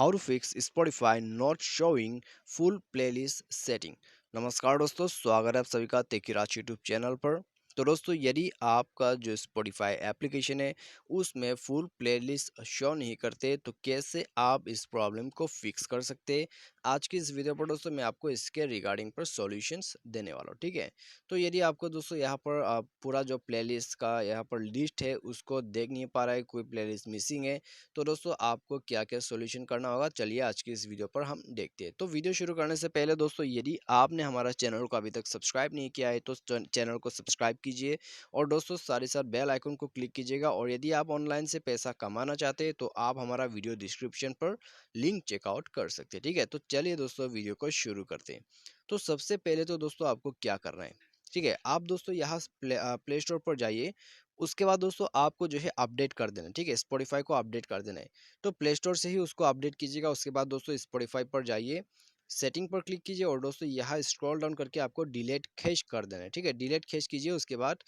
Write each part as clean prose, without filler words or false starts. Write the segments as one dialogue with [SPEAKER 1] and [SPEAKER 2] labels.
[SPEAKER 1] How to fix Spotify not showing full playlist setting. नमस्कार दोस्तों, स्वागत है आप सभी का तेकीराज यूट्यूब चैनल पर। तो दोस्तों, यदि आपका जो स्पॉटिफाई एप्लीकेशन है उसमें फुल प्लेलिस्ट शो नहीं करते तो कैसे आप इस प्रॉब्लम को फिक्स कर सकते हैं। आज की इस वीडियो पर दोस्तों मैं आपको इसके रिगार्डिंग पर सॉल्यूशंस देने वाला हूँ, ठीक है। तो यदि आपको दोस्तों यहाँ पर पूरा जो प्लेलिस्ट का यहाँ पर लिस्ट है उसको देख नहीं पा रहा है, कोई प्लेलिस्ट मिसिंग है, तो दोस्तों आपको क्या क्या सॉल्यूशन करना होगा, चलिए आज की इस वीडियो पर हम देखते हैं। तो वीडियो शुरू करने से पहले दोस्तों, यदि आपने हमारा चैनल को अभी तक सब्सक्राइब नहीं किया है तो चैनल को सब्सक्राइब कीजिए और दोस्तों साथ ही साथ बेल आइकन को क्लिक कीजिएगा। और यदि आप ऑनलाइन से पैसा कमाना चाहते हैं तो आप हमारा वीडियो डिस्क्रिप्शन पर लिंक चेकआउट कर सकते हैं, ठीक है। तो चलिए दोस्तों वीडियो को शुरू करते हैं। तो सबसे पहले तो दोस्तों आपको क्या करना है, ठीक है। आप दोस्तों यहाँ प्ले स्टोर पर जाइए। उसके बाद दोस्तों आपको जो है अपडेट कर देना है, ठीक है। स्पॉटिफाई को अपडेट कर देना है, तो प्ले स्टोर से ही उसको अपडेट कीजिएगा। उसके बाद दोस्तों स्पॉटिफाई पर जाइए, सेटिंग पर क्लिक कीजिए और दोस्तों यहाँ स्क्रॉल डाउन करके आपको डिलीट खींच कर देना है, ठीक है। डिलीट खींच कीजिए। उसके बाद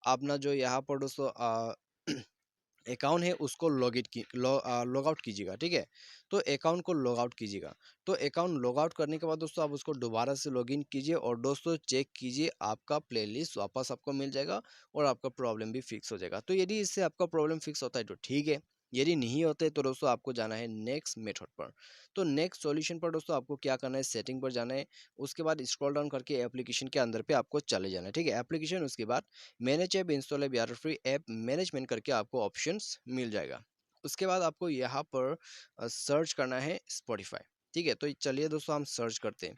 [SPEAKER 1] अपना जो यहाँ पर दोस्तों अकाउंट है उसको लॉग आउट कीजिएगा, ठीक है। तो अकाउंट को लॉग आउट कीजिएगा। तो अकाउंट लॉग आउट करने के बाद दोस्तों आप उसको दोबारा से लॉगिन कीजिए और दोस्तों चेक कीजिए, आपका प्लेलिस्ट वापस आपको मिल जाएगा और आपका प्रॉब्लम भी फिक्स हो जाएगा। तो यदि इससे आपका प्रॉब्लम फिक्स होता है तो ठीक है, यदि नहीं होते तो दोस्तों आपको जाना है नेक्स्ट मेथड पर। तो नेक्स्ट सॉल्यूशन पर दोस्तों आपको क्या करना है, सेटिंग पर जाना है। उसके बाद स्क्रॉल डाउन करके एप्लीकेशन के अंदर पे आपको चले जाना है, ठीक है। एप्लीकेशन, उसके बाद मैनेज ऐप, इंस्टॉल ऐप या फ्री ऐप मैनेजमेंट करके आपको ऑप्शंस मिल जाएगा। उसके बाद आपको यहाँ पर सर्च करना है स्पॉटिफाई, ठीक है। तो चलिए दोस्तों हम सर्च करते हैं।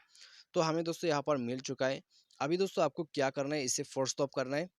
[SPEAKER 1] तो हमें दोस्तों यहाँ पर मिल चुका है। अभी दोस्तों आपको क्या करना है, इसे फोर्स स्टॉप करना है।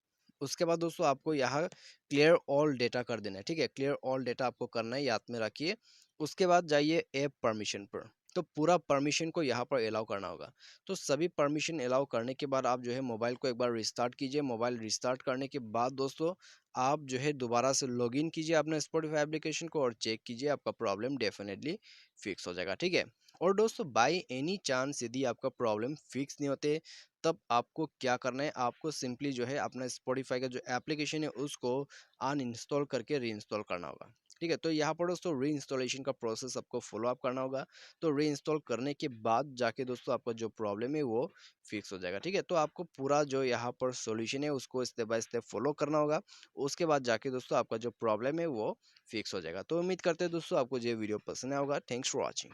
[SPEAKER 1] उसके बाद दोस्तों आपको यहाँ क्लियर ऑल डेटा कर देना है, ठीक है। क्लियर ऑल डेटा आपको करना है, याद में रखिए। उसके बाद जाइए ऐप परमिशन पर। तो पूरा परमिशन को यहाँ पर अलाउ करना होगा। तो सभी परमिशन अलाउ करने के बाद आप जो है मोबाइल को एक बार रिस्टार्ट कीजिए। मोबाइल रिस्टार्ट करने के बाद दोस्तों आप जो है दोबारा से लॉगिन कीजिए अपने स्पॉटिफाई एप्लीकेशन को और चेक कीजिए, आपका प्रॉब्लम डेफिनेटली फिक्स हो जाएगा, ठीक है। और दोस्तों बाय एनी चांस यदि आपका प्रॉब्लम फिक्स नहीं होते, तब आपको क्या करना है, आपको सिंपली जो है अपना स्पॉटिफाई का जो एप्लीकेशन है उसको अनइंस्टॉल करके रीइंस्टॉल करना होगा, ठीक है। तो यहाँ पर दोस्तों री इंस्टॉलेशन का प्रोसेस आपको फॉलो अप करना होगा। तो री इंस्टॉल करने के बाद जाके दोस्तों आपका जो प्रॉब्लम है वो फिक्स हो जाएगा, ठीक है। तो आपको पूरा जो यहाँ पर सॉल्यूशन है उसको स्टेप बाय स्टेप फॉलो करना होगा। उसके बाद जाके दोस्तों आपका जो प्रॉब्लम है वो फिक्स हो जाएगा। तो उम्मीद करते हैं दोस्तों आपको ये वीडियो पसंद आया होगा। Thanks for watching.